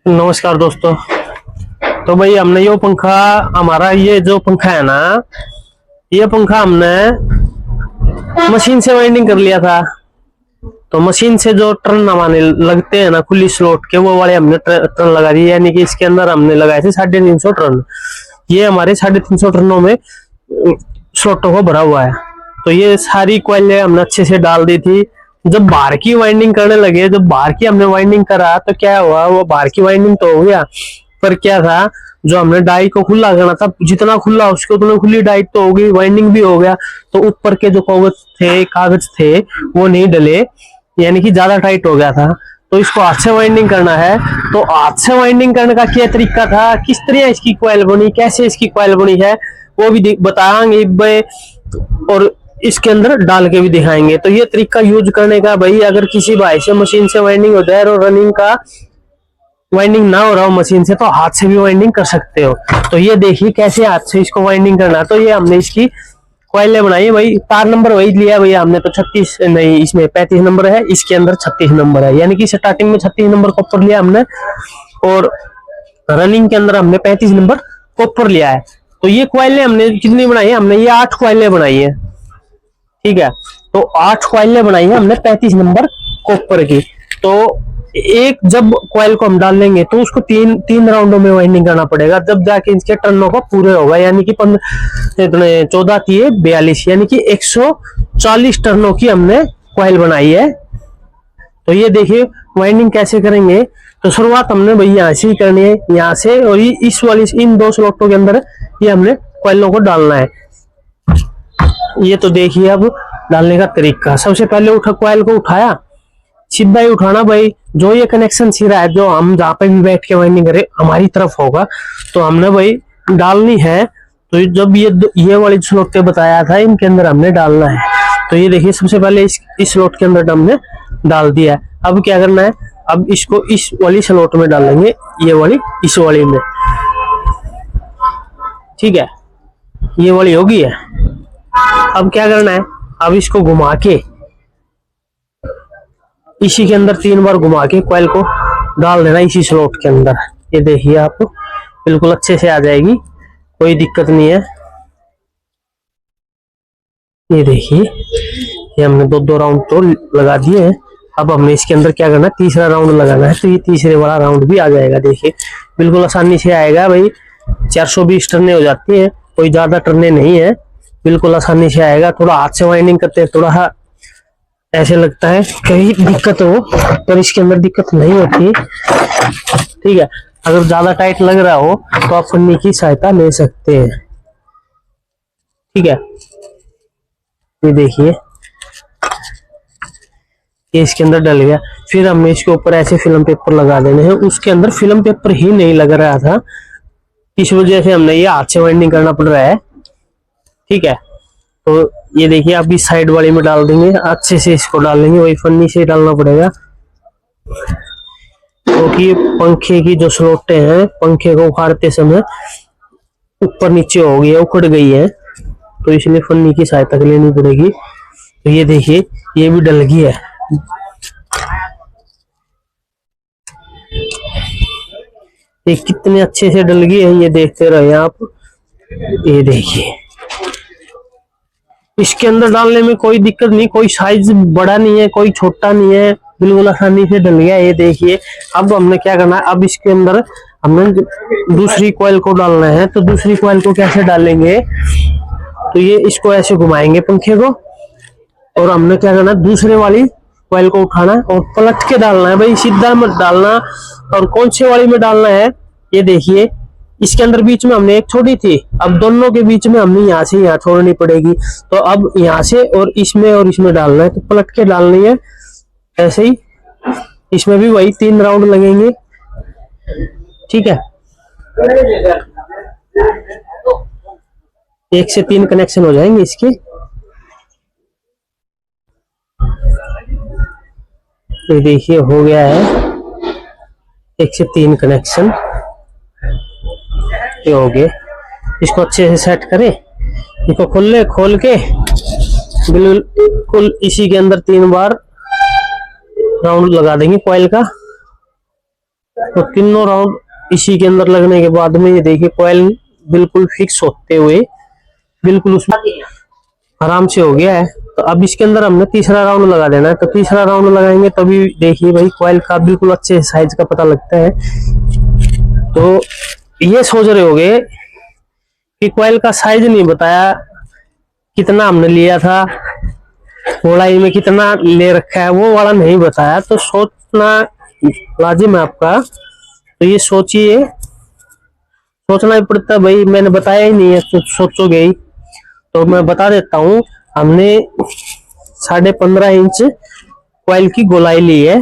नमस्कार दोस्तों। तो भाई हमने ये पंखा हमारा ये जो पंखा है ना, ये पंखा हमने मशीन से वाइंडिंग कर लिया था। तो मशीन से जो टर्न हमारे लगते हैं ना खुली स्लॉट के, वो वाले हमने टर्न लगा दिए। यानी कि इसके अंदर हमने लगाए थे 350 टर्न। ये हमारे 350 टर्नों में स्लॉटों को भरा हुआ है। तो ये सारी कॉइलें हमने अच्छे से डाल दी थी। जब बाहर की वाइंडिंग करने लगे, जब बाहर की हमने वाइंडिंग करा तो क्या हुआ, वो बाहर की वाइंडिंग तो हो गया, पर क्या था, जो हमने डाई को खुला करना था, जितना खुला उसके उतना खुली डाई तो हो गई, वाइंडिंग भी हो गया। तो ऊपर के जो कागज थे वो नहीं डले, यानी कि ज्यादा टाइट हो गया था। तो इसको हाथ से वाइंडिंग करना है। तो हाथ से वाइंडिंग करने का क्या तरीका था, किस तरह इसकी कॉइल बनी, कैसे इसकी कॉइल बनी है, वो भी बताएंगे और इसके अंदर डाल के भी दिखाएंगे। तो ये तरीका यूज करने का भाई, अगर किसी भाई से मशीन से वाइंडिंग हो जाए और रनिंग का वाइंडिंग ना हो रहा हो मशीन से, तो हाथ से भी वाइंडिंग कर सकते हो। तो ये देखिए कैसे हाथ से इसको वाइंडिंग करना। तो ये हमने इसकी कॉइलें बनाई भाई। तार नंबर वही लिया भैया हमने, तो 36 नहीं, इसमें 35 नंबर है, इसके अंदर 36 नंबर है। यानी कि स्टार्टिंग में 36 नंबर कॉपर लिया हमने और रनिंग के अंदर हमने 35 नंबर कॉपर लिया है। तो ये कॉइलें हमने कितनी बनाई है, हमने ये 8 कॉइलें बनाई है। ठीक है, तो 8 कॉइलें बनाई है हमने 35 नंबर कॉपर की। तो एक जब कॉइल को हम डाल लेंगे तो उसको तीन राउंडों में वाइंडिंग करना पड़ेगा, जब जाके इसके टर्नों को पूरे होगा। यानी कि 14 42, यानी कि 140 टर्नों की हमने कॉइल बनाई है। तो ये देखिए वाइंडिंग कैसे करेंगे। तो शुरुआत हमने भाई यहाँ से ही करनी है, यहाँ से, और इस वाली इन 2 स्लॉटों के अंदर ये हमने कॉइलों को डालना है। ये तो देखिए अब डालने का तरीका। सबसे पहले कॉइल को उठाया, सीधा ही उठाना भाई। जो ये कनेक्शन सीधा है, जो हम जहाँ पे भी बैठ के वाइंडिंग करें हमारी तरफ होगा, तो हमने भाई डालनी है। तो जब ये वाली स्लॉट बताया था, इनके अंदर हमने डालना है। तो ये देखिए सबसे पहले इस स्लॉट के अंदर हमने डाल दिया है। अब क्या करना है, अब इसको इस वाली स्लॉट में डालेंगे, ये वाली इस वाली में। ठीक है, ये वाली होगी है। अब क्या करना है, अब इसको घुमा के इसी के अंदर 3 बार घुमा के कॉइल को डाल देना इसी स्लॉट के अंदर। ये देखिए आप बिल्कुल अच्छे से आ जाएगी, कोई दिक्कत नहीं है। ये देखिए ये हमने 2 राउंड तो लगा दिए हैं। अब हमने इसके अंदर क्या करना है, तीसरा राउंड लगाना है। तो ये तीसरे वाला राउंड भी आ जाएगा। देखिए बिल्कुल आसानी से आएगा भाई। 420 टर्ने हो जाती है, कोई ज्यादा टर्ने नहीं है, बिल्कुल आसानी से आएगा। थोड़ा हाथ से वाइंडिंग करते हैं, थोड़ा ऐसे लगता है कहीं दिक्कत हो, पर इसके अंदर दिक्कत नहीं होती। ठीक है, अगर ज्यादा टाइट लग रहा हो तो आप फन्नी की सहायता ले सकते हैं। ठीक है, ये देखिए ये इसके अंदर डल गया। फिर हमने इसके ऊपर ऐसे फिल्म पेपर लगा देने हैं। उसके अंदर फिल्म पेपर ही नहीं लग रहा था, इस वजह से हमने ये हाथ से वाइंडिंग करना पड़ रहा है। ठीक है, तो ये देखिए अब इस साइड वाले में डाल देंगे, अच्छे से इसको डाल लेंगे, वही फन्नी से डालना पड़ेगा, क्योंकि पंखे की जो स्लॉटें हैं, पंखे को उखाड़ते समय ऊपर नीचे हो गई है, उखड़ गई है, तो इसलिए फन्नी की सहायता लेनी पड़ेगी। तो ये देखिए ये भी डल गई है। ये कितने अच्छे से डल गई है, ये देखते रहे आप। ये देखिए इसके अंदर डालने में कोई दिक्कत नहीं, कोई साइज बड़ा नहीं है, कोई छोटा नहीं है, बिल्कुल आसानी से डल गया। ये देखिए अब हमने क्या करना है, अब इसके अंदर हमने दूसरी कॉइल को डालना है। तो दूसरी कॉइल को कैसे डालेंगे, तो ये इसको ऐसे घुमाएंगे पंखे को, और हमने क्या करना है, दूसरे वाली कॉइल को उठाना और पलट के डालना है भाई, सीधा मत डालना। और कौन से वाली में डालना है, ये देखिए इसके अंदर बीच में हमने एक छोड़ी थी, अब दोनों के बीच में हमने यहाँ से यहाँ छोड़नी पड़ेगी। तो अब यहाँ से और इसमें डालना है, तो पलट के डालनी है। ऐसे ही इसमें भी वही 3 राउंड लगेंगे। ठीक है, 1 से 3 कनेक्शन हो जाएंगे इसके। ये देखिए हो गया है 1 से 3 कनेक्शन, ये हो गए। इसको अच्छे से सेट करें, इसको खोल के बिल्कुल इसी के अंदर 3 बार राउंड लगा देंगे कॉइल का। तो तीनों राउंड इसी के अंदर लगने के बाद में ये देखिए कॉइल बिल्कुल फिक्स होते हुए बिल्कुल उसमें आराम से हो गया है। तो अब इसके अंदर हमने तीसरा राउंड लगा देना है। तो तीसरा राउंड लगाएंगे तभी देखिए भाई कॉइल का बिल्कुल अच्छे साइज का पता लगता है। तो ये सोच रहे होगे कि कॉइल का साइज नहीं बताया, कितना हमने लिया था, चौड़ाई में कितना ले रखा है, वो वाला नहीं बताया। तो सोचना लाजिम है आपका। तो ये सोचिए, सोचना ही पड़ता है भाई, मैंने बताया ही नहीं है तो सोचोगे ही। तो मैं बता देता हूँ, हमने 15.5 इंच कॉइल की गोलाई ली है,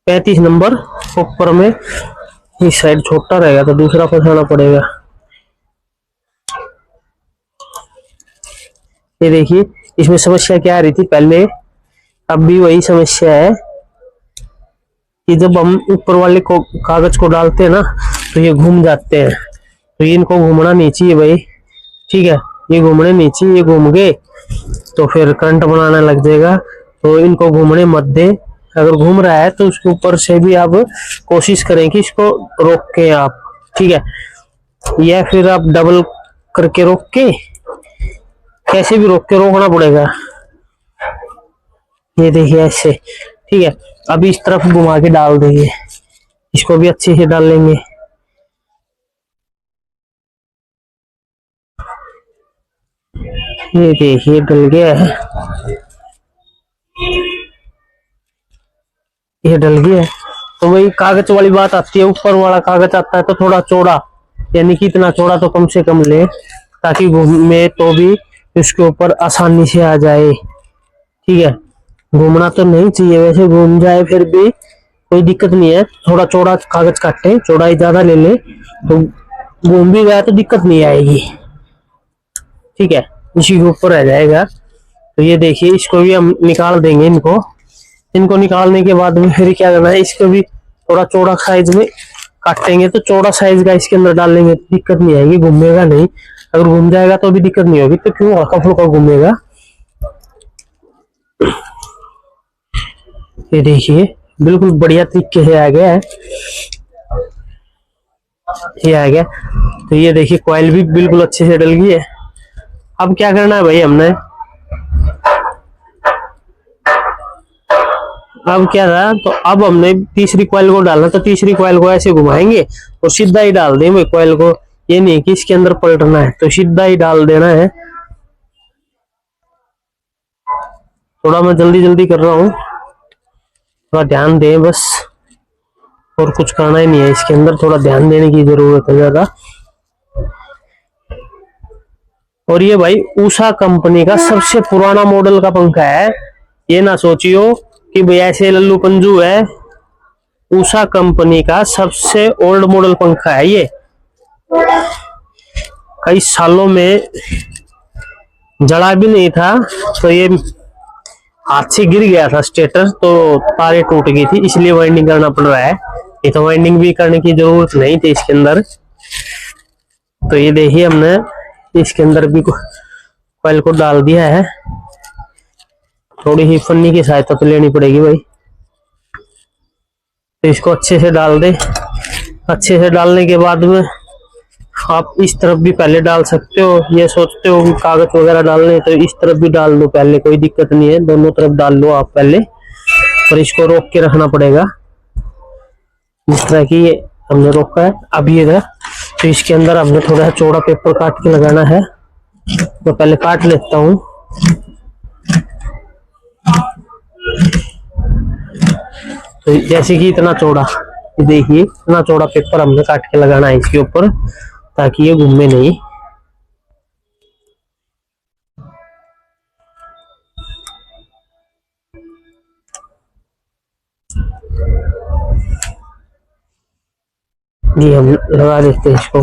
35 नंबर ऊपर में। इस साइड छोटा रहेगा तो दूसरा फंसाना पड़ेगा। ये देखिए इसमें समस्या क्या आ रही थी पहले, अब भी वही समस्या है कि जब हम ऊपर वाले को कागज को डालते हैं ना तो ये घूम जाते हैं। तो ये इनको घूमना नहीं चाहिए भाई, ठीक है, ये घूमने नहीं चाहिए। ये घूम गए तो फिर करंट बनाने लग जाएगा। तो इनको घूमने मत दे। अगर घूम रहा है तो उसके ऊपर से भी आप कोशिश करें कि इसको रोक के आप, ठीक है, या फिर आप डबल करके रोक के, कैसे भी रोक के रोकना पड़ेगा। ये देखिए ऐसे, ठीक है। अभी इस तरफ घुमा के डाल देंगे, इसको भी अच्छे से डाल लेंगे। ये देखिए डल गया है, ये डल गया है। तो वही कागज वाली बात आती है, ऊपर वाला कागज आता है तो थोड़ा चौड़ा, यानी कि इतना चौड़ा तो कम से कम ले, ताकि घूमे तो भी इसके ऊपर आसानी से आ जाए, ठीक है। घूमना तो नहीं चाहिए वैसे, घूम जाए फिर भी कोई दिक्कत नहीं है। थोड़ा चौड़ा कागज काटे, चौड़ाई ज्यादा ले ले तो घूम भी गया तो दिक्कत नहीं आएगी, ठीक है, इसी के ऊपर रह जाएगा। तो ये देखिए इसको भी हम निकाल देंगे। इनको निकालने के बाद में फिर क्या करना है, इसको भी थोड़ा चौड़ा साइज में काटेंगे। तो चौड़ा साइज का इसके अंदर डाल लेंगे तो दिक्कत नहीं आएगी, घूमेगा नहीं। अगर घूम जाएगा तो भी दिक्कत नहीं होगी, तो क्यों हल्का फुल्का घूमेगा। ये देखिए बिल्कुल बढ़िया तरीके से आ गया है, ये आ गया। तो ये देखिए कॉइल भी बिल्कुल अच्छे से डल गई है। अब क्या करना है भाई, हमने अब क्या था, तो अब हमने तीसरी कॉइल को डालना। तो तीसरी कॉइल को ऐसे घुमाएंगे और सीधा ही डाल देंगे कॉइल को, ये नहीं कि इसके अंदर पलटना है, तो सीधा ही डाल देना है। थोड़ा मैं जल्दी जल्दी कर रहा हूँ, थोड़ा ध्यान दें बस, और कुछ करना ही नहीं है इसके अंदर, थोड़ा ध्यान देने की जरूरत है ज्यादा। और ये भाई उषा कंपनी का सबसे पुराना मॉडल का पंखा है, ये ना सोचियो कि भाई ऐसे लल्लू पंजू है। उषा कंपनी का सबसे ओल्ड मॉडल पंखा है ये, कई सालों में जड़ा भी नहीं था। तो ये हाथ से गिर गया था स्टेटर, तो तारे टूट गई थी, इसलिए वाइंडिंग करना पड़ रहा है। ये तो वाइंडिंग भी करने की जरूरत नहीं थी इसके अंदर। तो ये देखिए हमने इसके अंदर भी कॉइल को डाल दिया है। थोड़ी ही फन्नी की सहायता तो लेनी पड़ेगी भाई। तो इसको अच्छे से डाल दे। अच्छे से डालने के बाद में आप इस तरफ भी पहले डाल सकते हो, ये सोचते हो कि कागज वगैरह डालने तो इस तरफ भी डाल लो पहले, कोई दिक्कत नहीं है, दोनों तरफ डाल लो आप पहले। और इसको रोक के रखना पड़ेगा जिस तरह की हमने रोका है। अब ये है, तो इसके अंदर हमने थोड़ा चौड़ा पेपर काट के लगाना है। तो पहले काट लेता हूँ। तो जैसे कि इतना चौड़ा, देखिए इतना चौड़ा पेपर हमने काट के लगाना है इसके ऊपर, ताकि ये घूमे नहीं। ये हम लगा देते हैं इसको।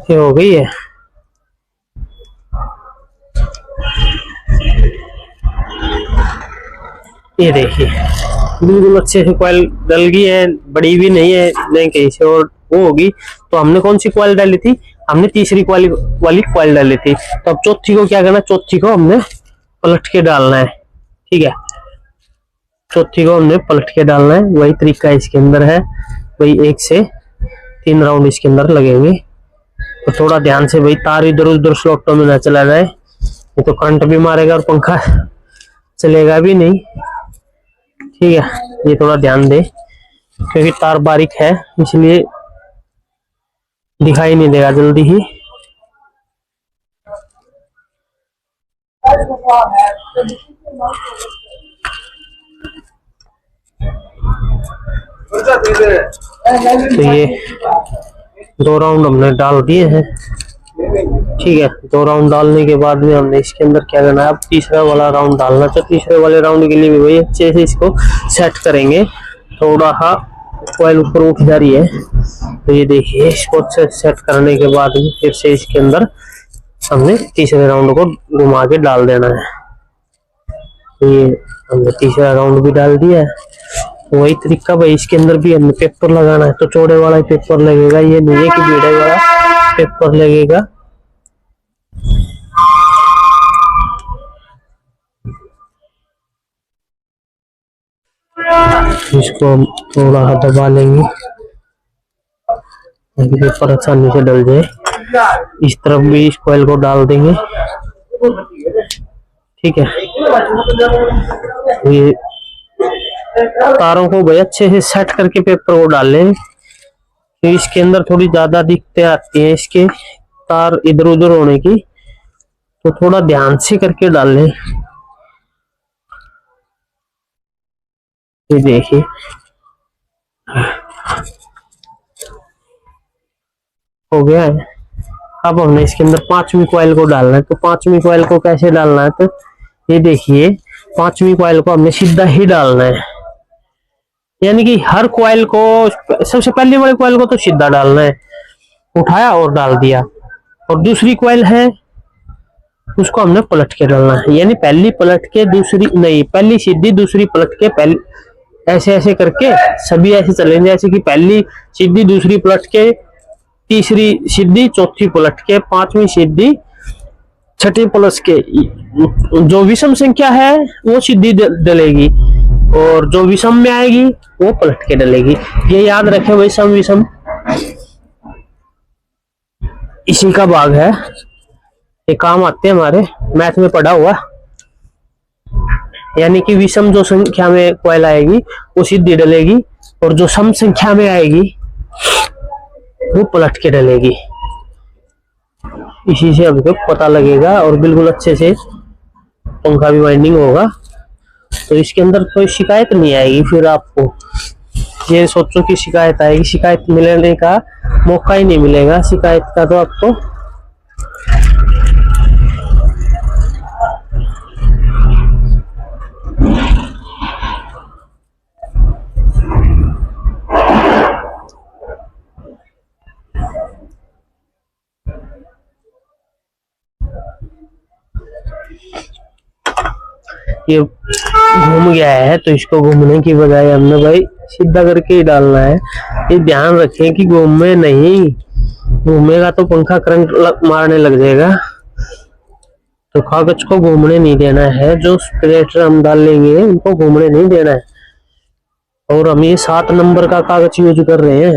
ये हो गई है। ये देखिए बिल्कुल अच्छे से कॉइल डल गई है, बड़ी भी नहीं है, नहीं कहीं से और वो होगी। तो हमने कौन सी कॉइल डाली थी, हमने तीसरी कॉइल वाली कॉइल डाली थी। तो अब चौथी को क्या करना, चौथी को हमने पलट के डालना है। ठीक है, चौथी को हमने पलट के डालना है, वही तरीका इसके अंदर है। वही 1 से 3 राउंड इसके अंदर लगेंगे। तो थोड़ा ध्यान से भाई, तार इधर उधर स्लॉटों में ना चला जाए, ये तो करंट भी मारेगा और पंखा चलेगा भी नहीं। ठीक है, ये थोड़ा ध्यान दे, क्योंकि तार बारीक है इसलिए दिखाई नहीं देगा जल्दी ही। तो ये 2 राउंड हमने डाल दिए हैं। ठीक है, 2 राउंड डालने के बाद में हमने इसके अंदर क्या करना है, अब तीसरा वाला राउंड डालना। तो तीसरे वाले राउंड के लिए भी वही अच्छे से इसको सेट करेंगे। थोड़ा सा कॉइल ऊपर उठ जा रही है, तो ये देखिए, इसको सेट करने के बाद में फिर से इसके अंदर हमने तीसरे राउंड को घुमा के डाल देना है। तो ये हमने तीसरा राउंड भी डाल दिया है। वही तरीका भाई, इसके अंदर भी हमने पेपर लगाना है। तो चौड़े वाला ही पेपर लगेगा, ये नहीं है कि बेड़े वाला पेपर लगेगा। इसको हम थोड़ा दबा लेंगे ताकि पेपर आसानी से डल जाए। इस तरफ भी इस कॉइल को डाल देंगे। ठीक है, ये तारों को भाई अच्छे से सेट करके पेपर को डाल लें। तो इसके अंदर थोड़ी ज्यादा दिक्कतें आती हैं इसके तार इधर उधर होने की, तो थोड़ा ध्यान से करके डाल लें। ये देखिए, हो गया है। अब हमने इसके अंदर 5वीं कॉइल को डालना है। तो 5वीं कॉइल को कैसे डालना है, तो ये देखिए, 5वीं कॉइल को हमने सीधा ही डालना है। यानी कि हर कॉइल को, सबसे पहले वाले कॉइल को तो सीधा डालना है, उठाया और डाल दिया। और दूसरी कॉइल है उसको हमने पलट के डालना है। यानी पहली पलट के दूसरी नहीं, पहली सीधी दूसरी पलट के, पहली ऐसे ऐसे करके सभी ऐसे चलेंगे, जैसे कि पहली सीधी दूसरी पलट के, तीसरी सीधी चौथी पलट के, 5वीं सीधी छठी प्लस के। जो विषम संख्या है वो सीधी डलेगी और जो विषम में आएगी वो पलट के डलेगी। ये याद रखें भाई, सम विषम इसी का भाग है, ये काम आते हैं हमारे मैथ में पढ़ा हुआ। यानी कि विषम जो संख्या में कॉइल आएगी वो सीधी डलेगी और जो सम संख्या में आएगी वो पलट के डलेगी। इसी से हमको पता लगेगा और बिल्कुल अच्छे से पंखा भी वाइंडिंग होगा। तो इसके अंदर कोई शिकायत नहीं आएगी। फिर आपको ये सोचो कि शिकायत आएगी, शिकायत मिलने का मौका ही नहीं मिलेगा। शिकायत का तो आपको ये घूम गया है, तो इसको घूमने की बजाय हमने भाई सीधा करके ही डालना है। ये ध्यान रखें कि घूमे नहीं, घूमेगा तो पंखा करंट मारने लग जाएगा। तो कागज को घूमने नहीं देना है, जो स्प्रेटर हम डालेंगे उनको घूमने नहीं देना है। और हम ये 7 नंबर का कागज यूज कर रहे हैं।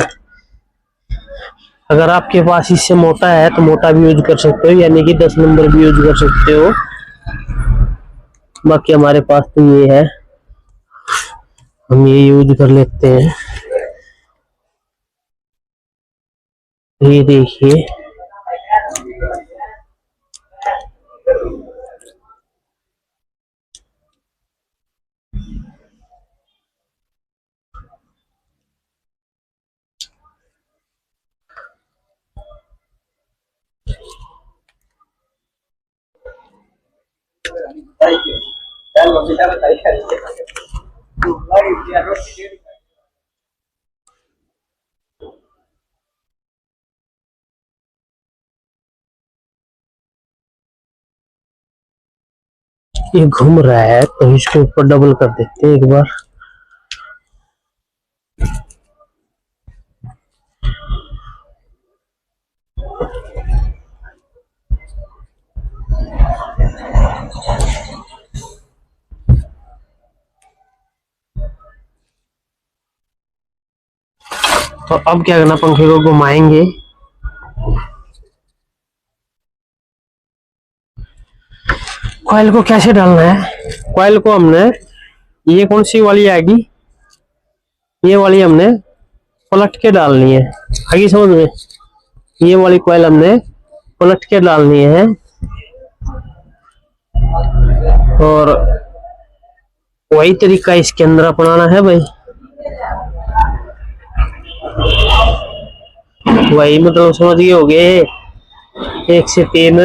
अगर आपके पास इससे मोटा है तो मोटा भी यूज कर सकते हो, यानी कि 10 नंबर भी यूज कर सकते हो। बाकी हमारे पास तो ये है, हम ये यूज कर लेते हैं। ये देखिए, ये घूम रहा है तो इसको ऊपर डबल कर देते हैं एक बार। तो अब क्या करना, पंखे को घुमाएंगे। कॉइल को कैसे डालना है, कॉइल को हमने, ये कौन सी वाली आएगी, ये वाली हमने पलट के डालनी है, आगे समझ में, ये वाली कॉइल हमने पलट के डालनी है। और वही तरीका इसके अंदर अपनाना है भाई, वही मतलब समझ गए होगे। एक से तीन,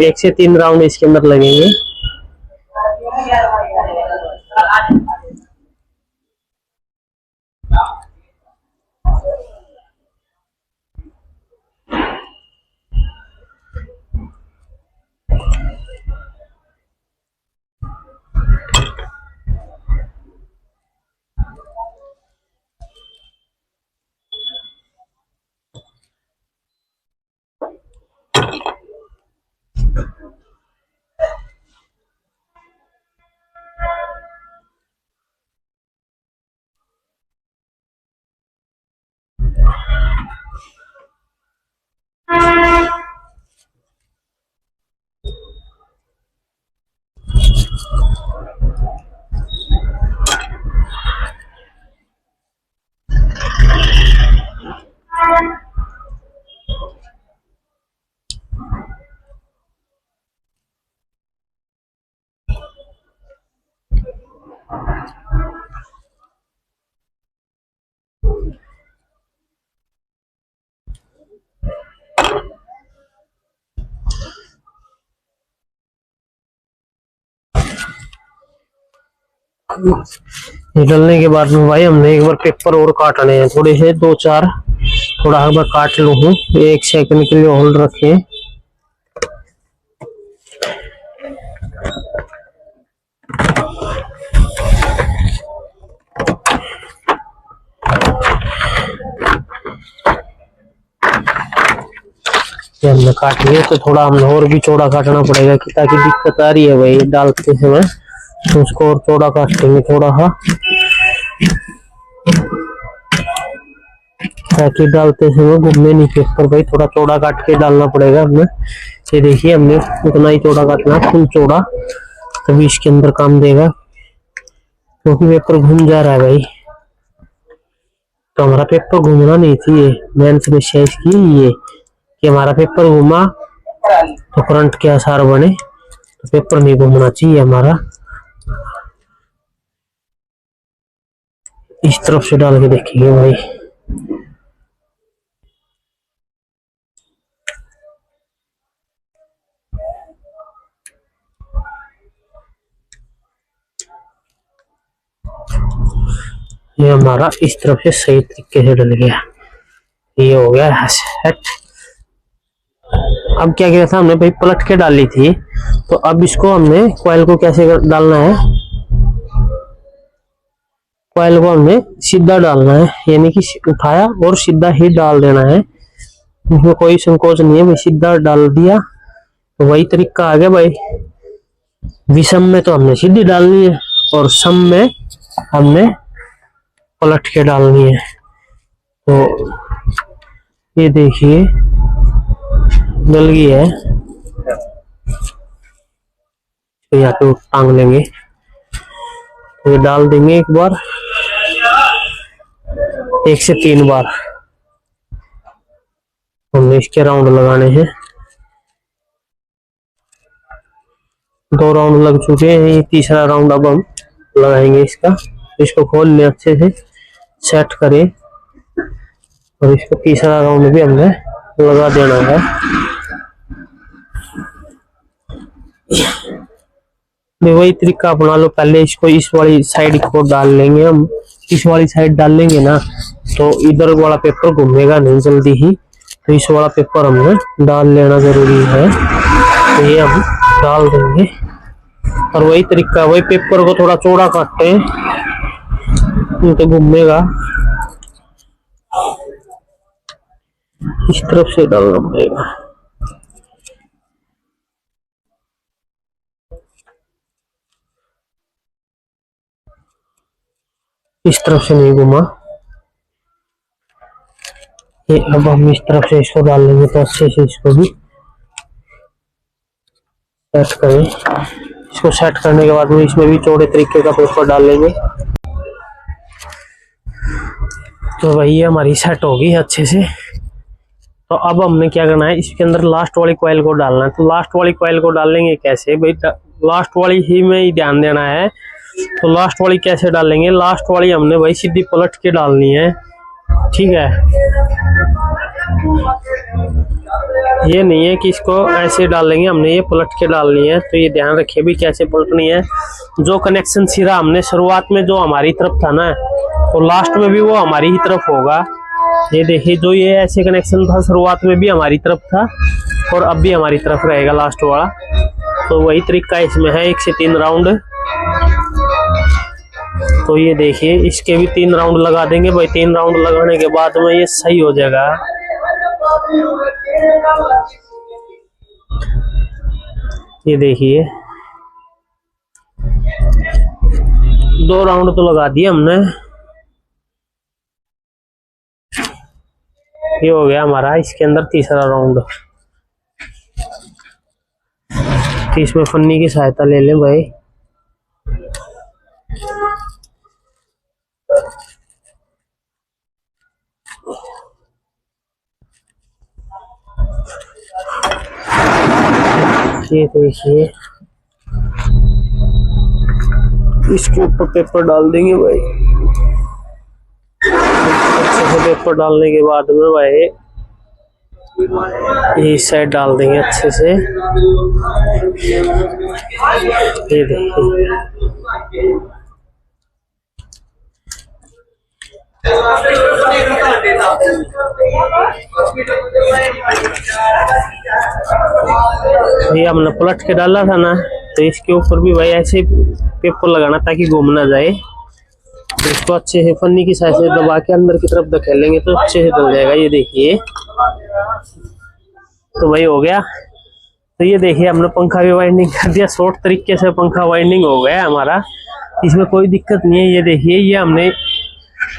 एक से तीन राउंड इसके अंदर लगेंगे। निकलने के बाद में भाई हमने एक बार पेपर और काटने हैं, थोड़े से दो चार, थोड़ा एक बार काट लूँ हूँ, एक सेकंड के लिए होल्ड रखें। ये हमने काट लिया, तो थोड़ा हमने और भी चौड़ा काटना पड़ेगा कि ताकि दिक्कत आ रही है भाई डालते समय, तो उसको और चौड़ा काट लेंगे थोड़ा सा, ताकि डालते समय घूमने नहीं पेपर भाई, थोड़ा चौड़ा काट के डालना पड़ेगा हमें। ये देखिए हमने उतना ही चौड़ा काटना, फुल चौड़ा, तभी इसके अंदर काम देगा, क्योंकि पेपर घूम जा रहा है भाई। तो हमारा पेपर घूमना नहीं चाहिए, मेन समस्या इसकी ये कि हमारा पेपर घूमा तो करंट के आसार बने, तो पेपर नहीं घूमना चाहिए हमारा। इस तरफ से डाल के देखेंगे भाई, ये हमारा इस तरफ से सही तरीके से डल गया, ये हो गया सेट। अब क्या किया था हमने भाई, पलट के डाली थी, तो अब इसको हमने कॉइल को कैसे डालना है, कॉइल को हमने सीधा डालना है, यानी कि उठाया और सीधा ही डाल देना है, इसमें कोई संकोच नहीं है भाई, सीधा डाल दिया तो वही तरीका आ गया भाई। विषम में तो हमने सीधी डालनी है और सम में हमने पलट के डालनी है। तो ये देखिए डल गई है, तो यहाँ पे टांग लेंगे, तो ये डाल देंगे एक बार, एक से तीन बार हमने इसके राउंड लगाने हैं। दो राउंड लग चुके हैं, ये तीसरा राउंड अब हम लगाएंगे इसका। इसको खोल लें अच्छे से, सेट करें, और इसको तीसरा राउंड भी हमने लगा देना है। वही तरीका अपना लो, पहले इसको इस वाली साइड को डाल लेंगे हम, इस वाली साइड डाल लेंगे ना तो इधर वाला पेपर घूमेगा नहीं जल्दी ही, तो इस वाला पेपर हमने डाल लेना जरूरी है, तो ये हम डाल देंगे। और वही तरीका, वही पेपर को थोड़ा चौड़ा काटते हैं, तो घूमेगा, इस तरफ से डालना पड़ेगा। इस तरफ से नहीं घुमा, ये अब हम इस तरफ से इसको डाल लेंगे तो अच्छे से इसको भी सेट करें। इसको सेट करने के बाद में इसमें भी चौड़े तरीके का पेपर डाल लेंगे। तो भाई ये हमारी सेट होगी अच्छे से। तो अब हमने क्या करना है, इसके अंदर लास्ट वाली कॉइल को डालना है। तो लास्ट वाली कॉइल को डाल लेंगे कैसे भाई, लास्ट वाली ही में ही ध्यान देना है। तो लास्ट वाली कैसे डालेंगे, लास्ट वाली हमने भाई सीधी पलट के डालनी है, ठीक है। ये नहीं है कि इसको ऐसे डालेंगे, हमने ये पलट के डालनी है। तो ये ध्यान रखिए भी कैसे पलटनी है। जो कनेक्शन सिरा हमने शुरुआत में जो हमारी तरफ था ना, तो लास्ट में भी वो हमारी ही तरफ होगा। ये देखिए, जो ये ऐसे कनेक्शन था शुरुआत में भी हमारी तरफ था और अब भी हमारी तरफ रहेगा लास्ट वाला। तो वही तरीका इसमें है, 1 से 3 राउंड। तो ये देखिए, इसके भी 3 राउंड लगा देंगे भाई। 3 राउंड लगाने के बाद में ये सही हो जाएगा। ये देखिए 2 राउंड तो लगा दिए हमने। ये हो गया हमारा इसके अंदर तीसरा राउंड। तो इसमें फन्नी की सहायता ले लें भाई। ये देखिए, इसके ऊपर पेपर डाल देंगे भाई। अच्छे से पेपर डालने के बाद में भाई ये साइड डाल देंगे अच्छे से। ये देखिए, ये हमने पलट के डाला था ना, तो इसके ऊपर भी भाई ऐसे पेपर लगाना ताकि घूम ना जाए। तो इसको अच्छे से फन्नी की सहायता से दबा के अंदर की तरफ धकेलेंगे तो अच्छे से डल जाएगा। ये देखिए, तो भाई हो गया। तो ये देखिए, हमने पंखा भी वाइंडिंग कर दिया। शॉर्ट तरीके से पंखा वाइंडिंग हो गया हमारा, इसमें कोई दिक्कत नहीं है। ये देखिए, ये हमने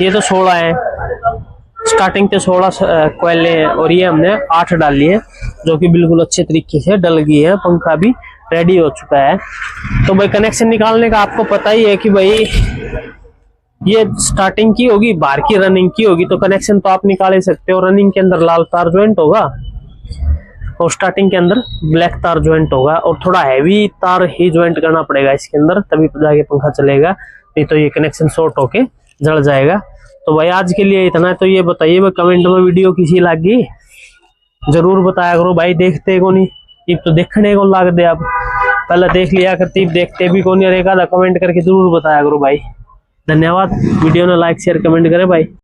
ये तो 16 है, स्टार्टिंग के 16 कॉइलें हैं और ये हमने 8 डाली है, जो कि बिल्कुल अच्छे तरीके से डल गई है। पंखा भी रेडी हो चुका है। तो भाई कनेक्शन निकालने का आपको पता ही है कि भाई ये स्टार्टिंग की होगी, बाहर की रनिंग की होगी, तो कनेक्शन तो आप निकाल ही सकते हो। रनिंग के अंदर लाल तार ज्वाइंट होगा और स्टार्टिंग के अंदर ब्लैक तार ज्वाइंट होगा, और थोड़ा हैवी तार ही ज्वाइंट करना पड़ेगा इसके अंदर, तभी जाके पंखा चलेगा, नहीं तो ये कनेक्शन शॉर्ट होके जल जाएगा। तो भाई आज के लिए इतना है। तो ये बताइए भाई कमेंट में वीडियो किसी लगी जरूर बताया करो भाई। देखते को नहीं, इब तो देखने को लाग दे, आप पहले देख लिया करती, देखते भी को नहीं रहेगा। कमेंट करके जरूर बताया करो भाई। धन्यवाद। वीडियो ने लाइक शेयर कमेंट करे भाई।